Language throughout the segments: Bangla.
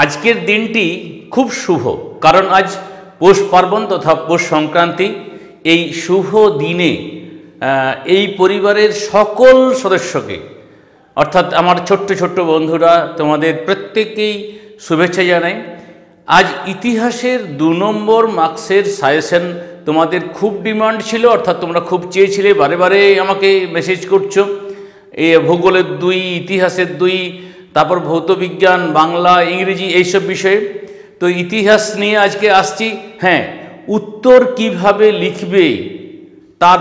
আজকের দিনটি খুব শুভ, কারণ আজ পৌষ পার্বণ তথা পৌষ সংক্রান্তি। এই শুভ দিনে এই পরিবারের সকল সদস্যকে, অর্থাৎ আমার ছোট্ট ছোট্ট বন্ধুরা, তোমাদের প্রত্যেককেই শুভেচ্ছা জানাই। আজ ইতিহাসের 2 নম্বর মার্কসের সাজেশন তোমাদের খুব ডিমান্ড ছিল, অর্থাৎ তোমরা খুব চেয়েছিলে, বারে বারে আমাকে মেসেজ করছো। এই ভূগোলের 2, ইতিহাসের 2, তারপর ভৌতবিজ্ঞান, বাংলা, ইংরেজি, এইসব বিষয়ে। তো ইতিহাস নিয়ে আজকে আসছি। হ্যাঁ, উত্তর কিভাবে লিখবে তার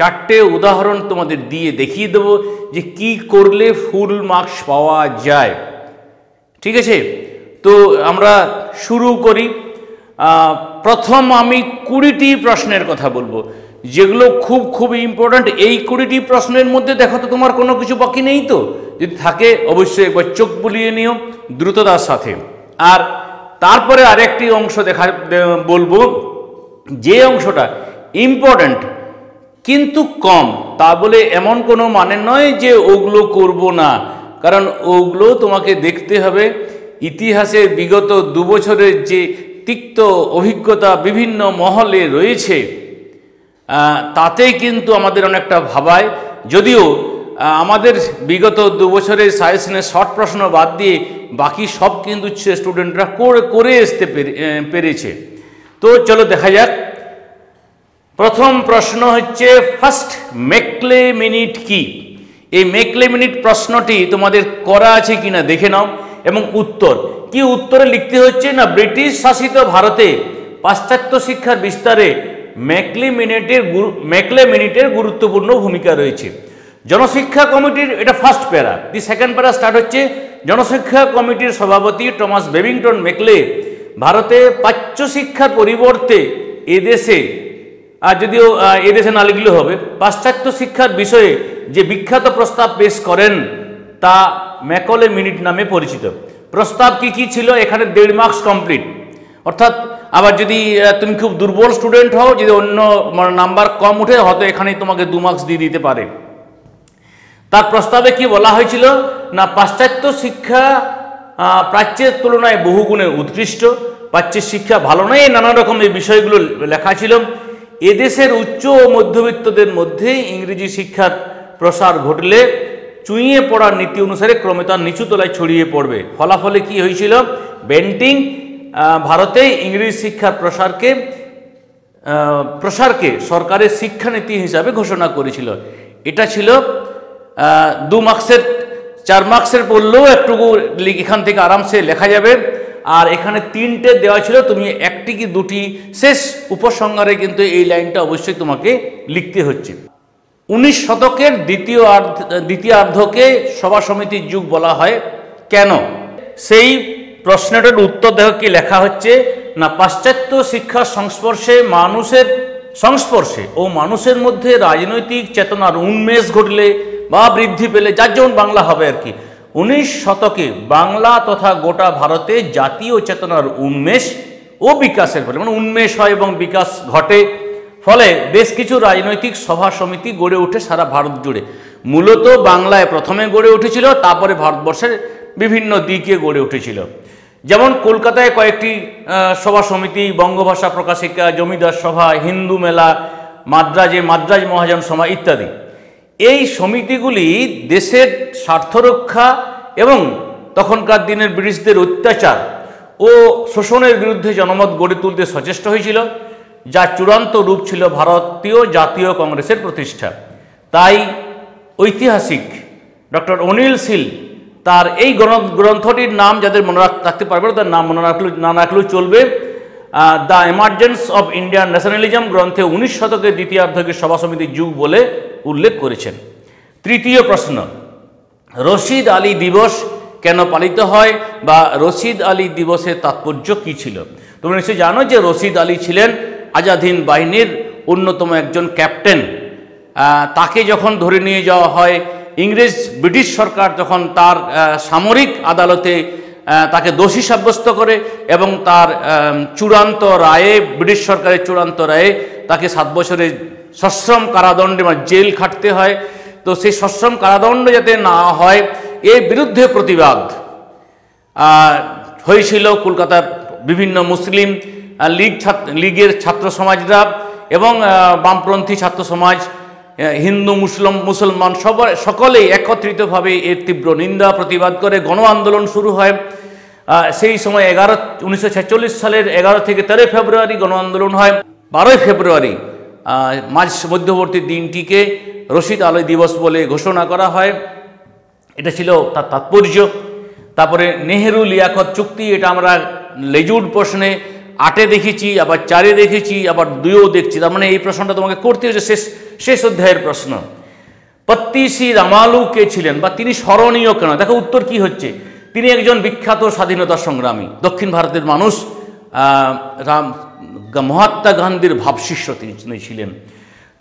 চারটে উদাহরণ তোমাদের দিয়ে দেখিয়ে দেবো যে কি করলে ফুল মার্কস পাওয়া যায়। ঠিক আছে, তো আমরা শুরু করি। প্রথম আমি 20টি প্রশ্নের কথা বলবো, যেগুলো খুব ইম্পর্ট্যান্ট। এই 20টি প্রশ্নের মধ্যে দেখো তো তোমার কোনো কিছু বাকি নেই তো? যদি থাকে অবশ্যই একবার চোখ বুলিয়ে নিও দ্রুততার সাথে। আর তারপরে আরেকটি অংশ বলবো, যে অংশটা ইম্পর্ট্যান্ট কিন্তু কম। তা বলে এমন কোনো মানে নয় যে ওগুলো করব না, কারণ ওগুলো তোমাকে দেখতে হবে। ইতিহাসে বিগত 2 বছরের যে তিক্ত অভিজ্ঞতা বিভিন্ন মহলে রয়েছে, তাতেই কিন্তু আমাদের অনেকটা ভাবায়। যদিও আমাদের বিগত 2 বছরের সাজেশনের শর্ট প্রশ্ন বাদ দিয়ে বাকি সব কিন্তু স্টুডেন্টরা করে আসতে পেরেছে। তো চলো দেখা যাক। প্রথম প্রশ্ন হচ্ছে, ফার্স্ট মেকলে মিনিট কি? এই মেকলে মিনিট প্রশ্নটি তোমাদের করা আছে কিনা দেখে নাও। এবং উত্তরে লিখতে হচ্ছে না, ব্রিটিশ শাসিত ভারতে পাশ্চাত্য শিক্ষার বিস্তারে মেকলে মিনিটের গুরুত্বপূর্ণ ভূমিকা রয়েছে। জনশিক্ষা কমিটির, এটা ফার্স্ট প্যারা। দি সেকেন্ড প্যারা স্টার্ট হচ্ছে, জনশিক্ষা কমিটির সভাপতি টমাস বেবিংটন মেকলে ভারতে প্রাচ্য শিক্ষার পরিবর্তে এদেশে, আর যদিও এদেশে না লিখলেও হবে, পাশ্চাত্য শিক্ষার বিষয়ে যে বিখ্যাত প্রস্তাব পেশ করেন তা ম্যাকলে মিনিট নামে পরিচিত। প্রস্তাব কি ছিল? এখানে 1.5 মার্কস কমপ্লিট। অর্থাৎ আবার যদি তুমি খুব দুর্বল স্টুডেন্ট হও, যদি অন্য নাম্বার কম উঠে, হয়তো এখানেই তোমাকে 2 মার্কস দিয়ে দিতে পারে। তার প্রস্তাবে কি বলা হয়েছিল না, পাশ্চাত্য শিক্ষা প্রাচ্যের তুলনায় বহুগুণে উৎকৃষ্ট, প্রাচ্যের শিক্ষা ভালো নয়, নানা রকম এই বিষয়গুলো লেখা ছিল। এদেশের উচ্চ ও মধ্যবিত্তদের মধ্যে ইংরেজি শিক্ষার প্রসার ঘটলে চুইয়ে পড়ার নীতি অনুসারে ক্রমে তার নিচু তলায় ছড়িয়ে পড়বে। ফলাফলে কি হয়েছিল? বেন্টিং ভারতে ইংরেজি শিক্ষার প্রসারকে সরকারের শিক্ষানীতি হিসাবে ঘোষণা করেছিল। এটা ছিল 2 মার্কসের। 4 মার্কসের পড়লেও একটুকু এখান থেকে আরামসে লেখা যাবে। আর এখানে 3টে দেওয়া ছিল, তুমি 1টি কি 2টি শেষ উপসংহারে কিন্তু এই লাইনটা অবশ্যই তোমাকে লিখতে হচ্ছে। 19 শতকের দ্বিতীয়ার্ধকে সভা সমিতির যুগ বলা হয় কেন? সেই প্রশ্নটার উত্তর দেখো কি লেখা হচ্ছে না, পাশ্চাত্য শিক্ষার সংস্পর্শে ও মানুষের মধ্যে রাজনৈতিক চেতনার উন্মেষ ঘটলে বা বৃদ্ধি পেলে, যার যেমন বাংলা হবে আর কি। 19 শতকে বাংলা তথা গোটা ভারতে জাতীয় চেতনার উন্মেষ ও বিকাশের ফলে, মানে উন্মেষ হয় এবং বিকাশ ঘটে, ফলে বেশ কিছু রাজনৈতিক সভা সমিতি গড়ে ওঠে সারা ভারত জুড়ে। মূলত বাংলায় প্রথমে গড়ে উঠেছিল, তারপরে ভারতবর্ষের বিভিন্ন দিকে গড়ে উঠেছিল। যেমন কলকাতায় কয়েকটি সভা সমিতি, বঙ্গভাষা প্রকাশিকা, জমিদার সভা, হিন্দু মেলা, মাদ্রাজ মহাজন সভা ইত্যাদি। এই সমিতিগুলি দেশের স্বার্থরক্ষা এবং তখনকার দিনের ব্রিটিশদের অত্যাচার ও শোষণের বিরুদ্ধে জনমত গড়ে তুলতে সচেষ্ট হয়েছিল, যার চূড়ান্ত রূপ ছিল ভারতীয় জাতীয় কংগ্রেসের প্রতিষ্ঠা। তাই ঐতিহাসিক ডক্টর অনিল শীল তার এই গ্রন্থটির নাম, যাদের মনে রাখতে পারবে তার নাম মনে না রাখলেও চলবে, the emergence of Indian nationalism গ্রন্থে 19 শতকের দ্বিতীয়ার্ধকে সভা সমিতির যুগ বলে উল্লেখ করেছেন। তৃতীয় প্রশ্ন, রশিদ আলী দিবস কেন পালিত হয় বা রশিদ আলী দিবসের তাৎপর্য কি ছিল? তোমরা নিশ্চয়ই জানো যে রশিদ আলী ছিলেন আজাদ হিন্দ বাহিনীর অন্যতম একজন ক্যাপ্টেন। তাকে যখন ধরে নিয়ে যাওয়া হয়, ব্রিটিশ সরকার যখন তার সামরিক আদালতে তাকে দোষী সাব্যস্ত করে এবং তার চূড়ান্ত রায়ে, ব্রিটিশ সরকারের চূড়ান্ত রায়ে তাকে 7 বছরের সশ্রম কারাদণ্ডে, মানে জেল খাটতে হয়। তো সেই সশ্রম কারাদণ্ড যাতে না হয়, এর বিরুদ্ধে প্রতিবাদ হয়েছিল কলকাতার বিভিন্ন মুসলিম লীগের ছাত্র সমাজরা এবং বামপন্থী ছাত্র সমাজ, হিন্দু মুসলমান সকলেই একত্রিতভাবে এর তীব্র নিন্দা প্রতিবাদ করে গণ আন্দোলন শুরু হয়। সেই সময় 1946 সালের 11 থেকে 13 ফেব্রুয়ারি গণ আন্দোলন হয়। 12 ফেব্রুয়ারি মধ্যবর্তী দিনটিকে রশিদ আলী দিবস বলে ঘোষণা করা হয়। এটা ছিল তার তাৎপর্য। তারপরে নেহেরু লিয়াকত চুক্তি, এটা আমরা লেজুড প্রশ্নে 8-এ দেখেছি, আবার 4-এ দেখেছি, আবার 2-ও দেখছি। তার মানে এই প্রশ্নটা তোমাকে করতে হচ্ছে শেষ অধ্যায়ের প্রশ্ন। পত্তিসি রামালু কে ছিলেন বা তিনি স্মরণীয় কেন? দেখো উত্তর কি হচ্ছে। তিনি একজন বিখ্যাত স্বাধীনতা সংগ্রামী, দক্ষিণ ভারতের মানুষ, মহাত্মা গান্ধীর ভাবশিষ্য তিনি ছিলেন।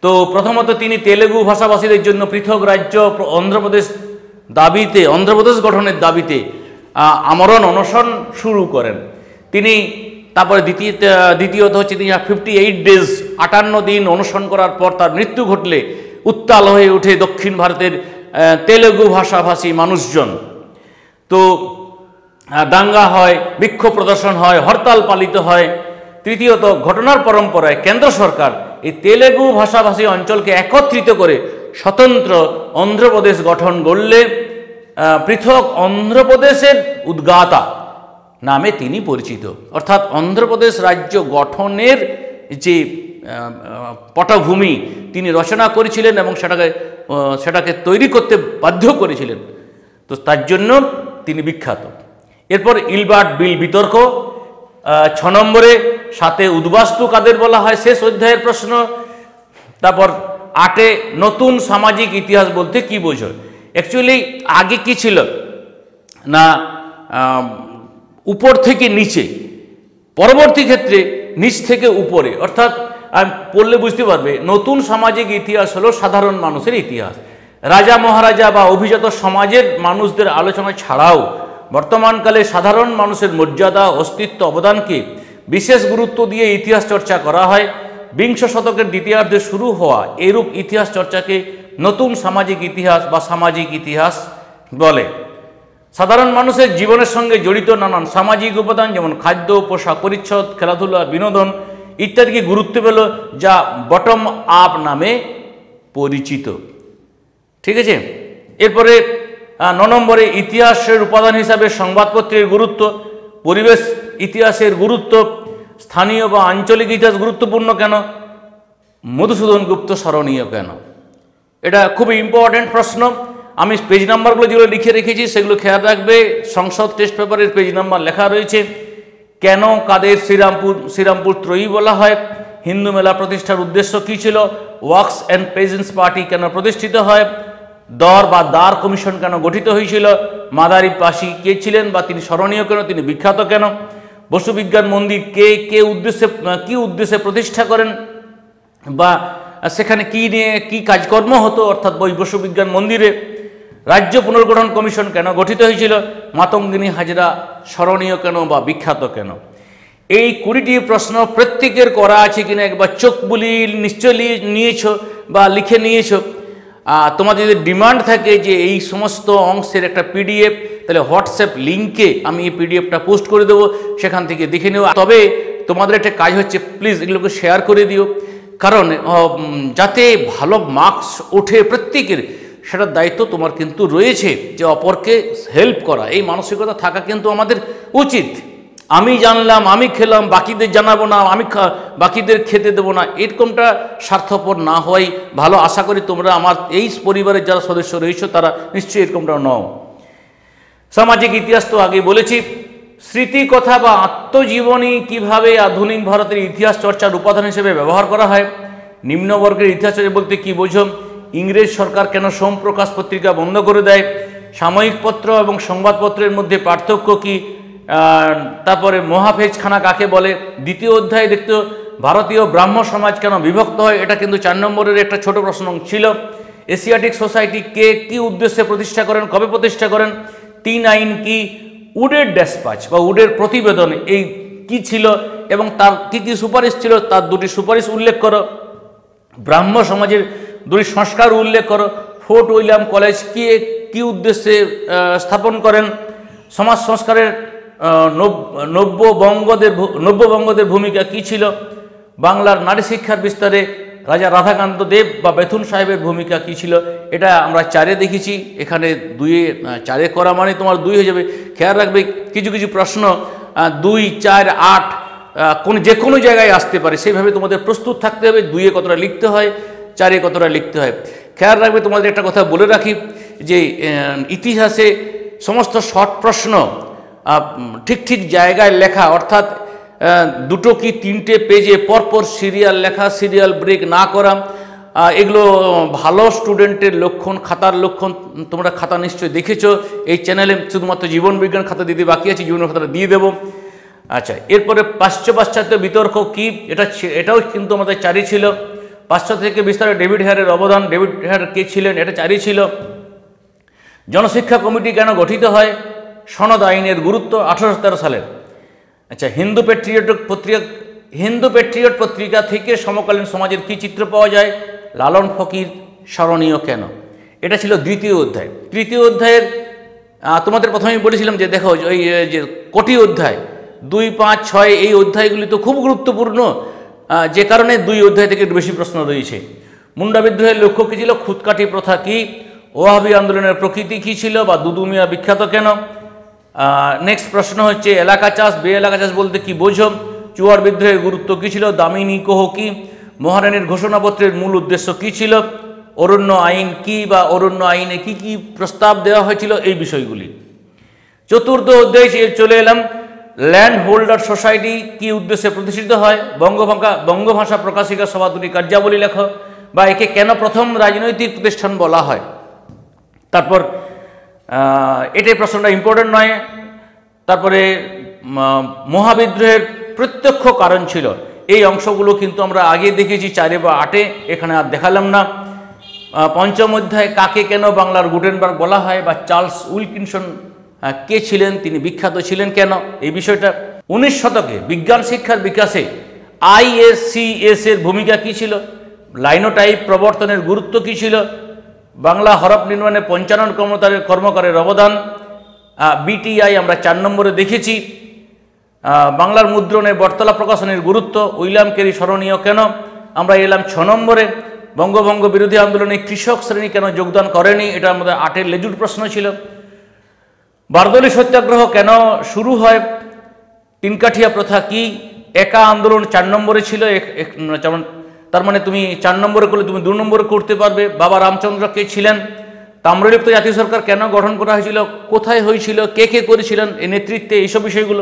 তো প্রথমত তিনি তেলেগু ভাষাভাষীদের জন্য পৃথক রাজ্য অন্ধ্রপ্রদেশ গঠনের দাবিতে আমরণ অনশন শুরু করেন তিনি। তারপরে দ্বিতীয়ত হচ্ছে তিনি 58 ডেজ 58 দিন অনশন করার পর তার মৃত্যু ঘটলে উত্তাল হয়ে ওঠে দক্ষিণ ভারতের তেলেগু ভাষাভাষী মানুষজন। তো দাঙ্গা হয়, বিক্ষোভ প্রদর্শন হয়, হরতাল পালিত হয়। তৃতীয়ত ঘটনার পরম্পরায় কেন্দ্র সরকার এই তেলেগু ভাষাভাষী অঞ্চলকে একত্রিত করে স্বতন্ত্র অন্ধ্রপ্রদেশ গঠন করলে পৃথক অন্ধ্রপ্রদেশের উদ্গাতা নামে তিনি পরিচিত। অর্থাৎ অন্ধ্রপ্রদেশ রাজ্য গঠনের যে পটভূমি তিনি রচনা করেছিলেন এবং সেটাকে তৈরি করতে বাধ্য করেছিলেন। তো তার জন্য তিনি বিখ্যাত। এরপর ইলবার্ট বিল বিতর্ক 6 নম্বরে, 7-এ উদ্বাস্তু কাদের বলা হয় শেষ অধ্যায়ের প্রশ্ন। তারপর 8-এ নতুন সামাজিক ইতিহাস বলতে কি বোঝো। অ্যাকচুয়ালি আগে কি ছিল না, উপর থেকে নিচে, পরবর্তী ক্ষেত্রে নিচ থেকে উপরে। অর্থাৎ পড়লে বুঝতে পারবে নতুন সামাজিক ইতিহাস হলো সাধারণ মানুষের ইতিহাস। রাজা মহারাজা বা অভিজাত সমাজের মানুষদের আলোচনা ছাড়াও বর্তমানকালে সাধারণ মানুষের মর্যাদা, অস্তিত্ব, অবদানকে বিশেষ গুরুত্ব দিয়ে ইতিহাস চর্চা করা হয়। 20 শতকের দ্বিতীয়ার্ধে শুরু হওয়া এরূপ ইতিহাস চর্চাকে নতুন সামাজিক ইতিহাস বা সামাজিক ইতিহাস বলে। সাধারণ মানুষের জীবনের সঙ্গে জড়িত নানান সামাজিক উপাদান যেমন খাদ্য, পোশাক পরিচ্ছদ, খেলাধুলা, বিনোদন ইত্যাদিকে গুরুত্ব পেল, যা বটম আপ নামে পরিচিত। ঠিক আছে। এরপরে 9 নম্বরে ইতিহাসের উপাদান হিসাবে সংবাদপত্রের গুরুত্ব, পরিবেশ ইতিহাসের গুরুত্ব, স্থানীয় বা আঞ্চলিক ইতিহাস গুরুত্বপূর্ণ কেন, মধুসূদন গুপ্ত স্মরণীয় কেন। এটা খুবই ইম্পর্টেন্ট প্রশ্ন। আমি পেজ নাম্বারগুলো যেগুলো লিখে রেখেছি সেগুলো খেয়াল রাখবে। সংসদ টেস্ট পেপারের পেজ নাম্বার লেখা রয়েছে। কেন কাদের শ্রীরামপুর ত্রয়ী বলা হয়, হিন্দু মেলা প্রতিষ্ঠার উদ্দেশ্য কী ছিল, ওয়ার্কস অ্যান্ড পেজেন্টস পার্টি কেন প্রতিষ্ঠিত হয়, দ্বার কমিশন কেন গঠিত হয়েছিল, মাদারি পাশি কে ছিলেন বা তিনি স্মরণীয় কেন, তিনি বিখ্যাত কেন, বসু বিজ্ঞান মন্দির কি উদ্দেশ্যে প্রতিষ্ঠা করেন বা সেখানে কি কাজকর্ম হতো, অর্থাৎ বসু বিজ্ঞান মন্দিরে। রাজ্য পুনর্গঠন কমিশন কেন গঠিত হয়েছিল, মাতঙ্গিনী হাজরা স্মরণীয় কেন বা বিখ্যাত কেন। এই 20টি প্রশ্ন প্রত্যেকের করা আছে কিনা একবার চোখ বুলিয়ে নিশ্চয় নিয়েছ বা লিখে নিয়েছ। তোমাদের যদি ডিমান্ড থাকে যে এই সমস্ত অংশের একটা পিডিএফ, তাহলে হোয়াটসঅ্যাপ লিঙ্কে আমি এই পিডিএফটা পোস্ট করে দেবো, সেখান থেকে দেখে নেব। তবে তোমাদের একটা কাজ হচ্ছে, প্লিজ এগুলোকে শেয়ার করে দিও, কারণ যাতে ভালো মার্কস ওঠে প্রত্যেকের, সেটার দায়িত্ব তোমার কিন্তু রয়েছে যে অপরকে হেল্প করা। এই মানসিকতা থাকা কিন্তু আমাদের উচিত। আমি জানলাম, আমি খেলাম, বাকিদের জানাবো না, আমি বাকিদের খেতে দেবো না, এরকমটা স্বার্থপর না হওয়াই ভালো। আশা করি তোমরা আমার এই পরিবারের যারা সদস্য রয়েছে তারা নিশ্চয়ই এরকমটা নও। সামাজিক ইতিহাস তো আগে বলেছি। স্মৃতিকথা বা আত্মজীবনী কিভাবে আধুনিক ভারতের ইতিহাস চর্চার উপাদান হিসেবে ব্যবহার করা হয়। নিম্নবর্গের ইতিহাস বলতে কি বোঝো। ইংরেজ সরকার কেন সোমপ্রকাশ পত্রিকা বন্ধ করে দেয়। সাময়িক পত্র এবং সংবাদপত্রের মধ্যে পার্থক্য কি। তারপরে মহাফেজখানা কাকে বলে। দ্বিতীয় অধ্যায়ে দেখতে ভারতীয় ব্রাহ্ম সমাজ কেন বিভক্ত হয়, এটা কিন্তু 4 নম্বরের একটা ছোট প্রশ্ন ছিল। এশিয়াটিক সোসাইটি কি উদ্দেশ্যে প্রতিষ্ঠা করেন, কবে প্রতিষ্ঠা করেন। 3 আইন কি। উডের ড্যাসপাচ বা উডের প্রতিবেদন এই কি ছিল এবং তার কি সুপারিশ ছিল, তার 2টি সুপারিশ উল্লেখ করো। ব্রাহ্ম সমাজের 2টি সংস্কার উল্লেখ করো। ফোর্ট উইলিয়াম কলেজ কি উদ্দেশ্যে স্থাপন করেন। সমাজ সংস্কারের নব্যবঙ্গদের ভূমিকা কী ছিল, বাংলার নারী শিক্ষার বিস্তারে রাজা রাধাকান্ত দেব বা বেথুন সাহেবের ভূমিকা কী ছিল, এটা আমরা 4-এ দেখেছি। এখানে 2-এ 4-এ করা মানে তোমার 2 হয়ে যাবে। খেয়াল রাখবে কিছু কিছু প্রশ্ন 2, 4, 8 যে কোনো জায়গায় আসতে পারে, সেইভাবে তোমাদের প্রস্তুত থাকতে হবে। 2-এ কতটা লিখতে হয়, 4-এ কতটা লিখতে হয়। খেয়াল রাখবে, তোমাদের একটা কথা বলে রাখি যে ইতিহাসে সমস্ত শর্ট প্রশ্ন ঠিক ঠিক জায়গায় লেখা, অর্থাৎ 2 কি 3টে পেজে পরপর সিরিয়াল লেখা, সিরিয়াল ব্রেক না করা, এগুলো ভালো স্টুডেন্টের লক্ষণ, খাতার লক্ষণ। তোমরা খাতা নিশ্চয়ই দেখেছো। এই চ্যানেলে শুধুমাত্র জীবন বিজ্ঞান খাতা দিতে বাকি আছে, জীবন খাতাটা দিয়ে দেবো। আচ্ছা, এরপরে পাশ্চাত্য বিতর্ক কি, এটাও কিন্তু আমাদের 4-ই ছিল। পাশ্চাত্য থেকে বিস্তারে ডেভিড হেয়ারের অবদান, ডেভিড হেয়ার কে ছিলেন, এটা 4-ই ছিল। জনশিক্ষা কমিটি কেন গঠিত হয়, সনদ আইনের গুরুত্ব 1813 সালের। আচ্ছা, হিন্দু প্যাট্রিয়ট পত্রিকা থেকে সমকালীন সমাজের কী চিত্র পাওয়া যায়, লালন ফকির স্মরণীয় কেন, এটা ছিল 2য় অধ্যায়। 3য় অধ্যায়ের তোমাদের প্রথমেই বলেছিলাম যে দেখো ওই যে কোটি অধ্যায় 2, 5, 6 এই অধ্যায়গুলি তো খুব গুরুত্বপূর্ণ, যে কারণে 2 অধ্যায় থেকে একটু বেশি প্রশ্ন রয়েছে। মুন্ডা বিদ্রোহের লক্ষ্য কী ছিল, খুদকাঠি প্রথা কী, ওয়াহাবি আন্দোলনের প্রকৃতি কী ছিল, বা দুদু মিয়া বিখ্যাত কেন। নেক্সট প্রশ্ন হচ্ছে এলাকা চাষ, এলাকা চাষ বলতে কি বোঝো, চুয়ার বিদ্রোহের গুরুত্ব কী ছিল, দামিনী কোহ কি, মহারানীর ঘোষণাপত্রের মূল উদ্দেশ্য কী ছিল, অরণ্য আইন কি বা অরণ্য আইনে কি কি প্রস্তাব দেওয়া হয়েছিল, এই বিষয়গুলি। 4র্থ অধ্যায়ে চলে এলাম, ল্যান্ড হোল্ডার সোসাইটি কি উদ্দেশ্যে প্রতিষ্ঠিত হয়, বঙ্গভাষা প্রকাশিকা সভা 2টি কার্যাবলী লেখো, বা একে কেন প্রথম রাজনৈতিক প্রতিষ্ঠান বলা হয়। তারপর এটাই প্রশ্নটা ইম্পর্টেন্ট নয়। তারপরে মহাবিদ্রোহের প্রত্যক্ষ কারণ ছিল, এই অংশগুলো কিন্তু আমরা আগে দেখেছি 4 বা 8-এ, এখানে আর দেখালাম না। 5ম অধ্যায় কাকে কেন বাংলার গুটেনবার্গ বলা হয়, বা চার্লস উইলকিনসন কে ছিলেন, তিনি বিখ্যাত ছিলেন কেন, এই বিষয়টা। 19 শতকে বিজ্ঞান শিক্ষার বিকাশে ISCS এর ভূমিকা কী ছিল, লাইনোটাইপ প্রবর্তনের গুরুত্ব কী ছিল, বাংলা হরফ নির্মাণে পঞ্চানন কর্মকারের অবদান, BTI আমরা 4 নম্বরে দেখেছি। বাংলার মুদ্রণে বটতলা প্রকাশনের গুরুত্ব, উইলিয়াম ক্যারি স্মরণীয় কেন, আমরা এলাম 6 নম্বরে। বঙ্গভঙ্গ বিরোধী আন্দোলনে কৃষক শ্রেণী কেন যোগদান করেনি, এটা আমাদের 8-এর লেজুর প্রশ্ন ছিল। বারদৌলি সত্যাগ্রহ কেন শুরু হয়, তিনকাঠিয়া প্রথা কি, একা আন্দোলন 4 নম্বরে ছিল, তার মানে তুমি 4 নম্বরে করলে তুমি 2 নম্বরে করতে পারবে। বাবা রামচন্দ্র কে ছিলেন, তাম্রলিপ্ত জাতীয় সরকার কেন গঠন করা হয়েছিল, কোথায় হয়েছিল, কে কে করেছিলেন এই নেতৃত্বে, এইসব বিষয়গুলো।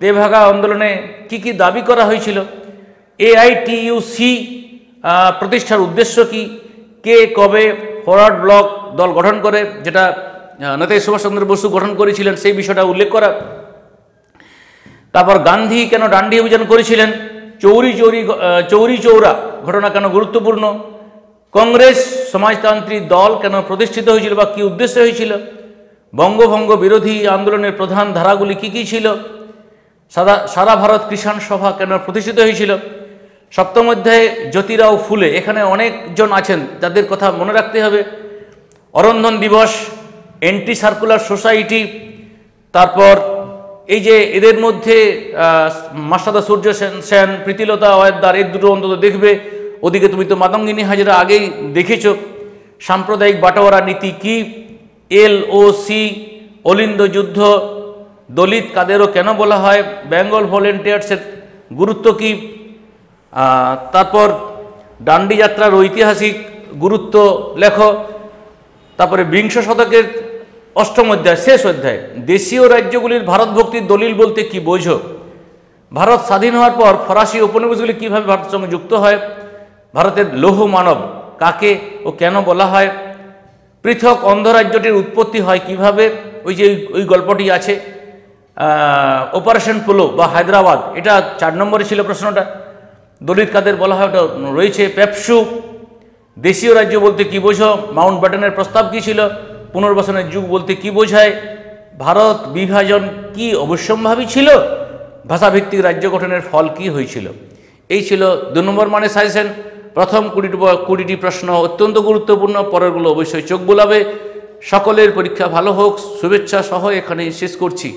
তেভাগা আন্দোলনে কি কি দাবি করা হয়েছিল, AITUC প্রতিষ্ঠার উদ্দেশ্য কি, কে কবে ফরওয়ার্ড ব্লক দল গঠন করে, যেটা নেতাজি সুভাষচন্দ্র বসু গঠন করেছিলেন, সেই বিষয়টা উল্লেখ করা। তারপর গান্ধী কেন ডান্ডি অভিযান করেছিলেন, চৌরি চৌরা ঘটনা কেন গুরুত্বপূর্ণ, কংগ্রেস সমাজতান্ত্রিক দল কেন প্রতিষ্ঠিত হয়েছিল বা কী উদ্দেশ্যে হয়েছিল, বঙ্গভঙ্গ বিরোধী আন্দোলনের প্রধান ধারাগুলি কী কী ছিল, সারা ভারত কিষাণ সভা কেন প্রতিষ্ঠিত হয়েছিল। 7ম অধ্যায়ে জ্যোতিরাও ফুলে, এখানে অনেকজন আছেন যাদের কথা মনে রাখতে হবে। অরন্ধন দিবস, অ্যান্টি সার্কুলার সোসাইটি, তারপর এই যে এদের মধ্যে মাস্টারদা সূর্য সেন, প্রীতিলতা ওয়াদ্দার, এই দুটো অন্তত দেখবে। ওদিকে তুমি তো মাতঙ্গিনী হাজরা আগেই দেখেছ। সাম্প্রদায়িক বাটোয়ারা নীতি কি, LOC, অলিন্দ যুদ্ধ, দলিত কাদেরও কেন বলা হয়, বেঙ্গল ভলেন্টিয়ার্সের গুরুত্ব কি, তারপর ডান্ডি যাত্রার ঐতিহাসিক গুরুত্ব লেখো। তারপরে 20 শতকের 8ম অধ্যায়, শেষ অধ্যায়, দেশীয় রাজ্যগুলির ভারতভক্তির দলিল বলতে কি বোঝো, ভারত স্বাধীন হওয়ার পর ফরাসি উপনিবেশগুলি কীভাবে ভারতের সঙ্গে যুক্ত হয়, ভারতের লৌহ মানব কাকে ও কেন বলা হয়, পৃথক অন্ধরাজ্যটির উৎপত্তি হয় কিভাবে, ওই যে ওই গল্পটি আছে। অপারেশন পোলো বা হায়দ্রাবাদ, এটা 4 নম্বরে ছিল প্রশ্নটা। দলিত কাদের বলা হয়, ওটা রয়েছে। পেপসু, দেশীয় রাজ্য বলতে কি বোঝো, মাউন্ট ব্যাটেনের প্রস্তাব কী ছিল, পুনর্বাসনের যুগ বলতে কি বোঝায়, ভারত বিভাজন কি অবশ্যম্ভাবী ছিল, ভাষাভিত্তিক রাজ্য গঠনের ফল কি হয়েছিল। এই ছিল 2 নম্বর মানে সাজেশন। প্রথম 20টি প্রশ্ন অত্যন্ত গুরুত্বপূর্ণ, পরেরগুলো অবশ্যই চোখ বোলাবে। সকলের পরীক্ষা ভালো হোক, শুভেচ্ছা সহ এখানে শেষ করছি।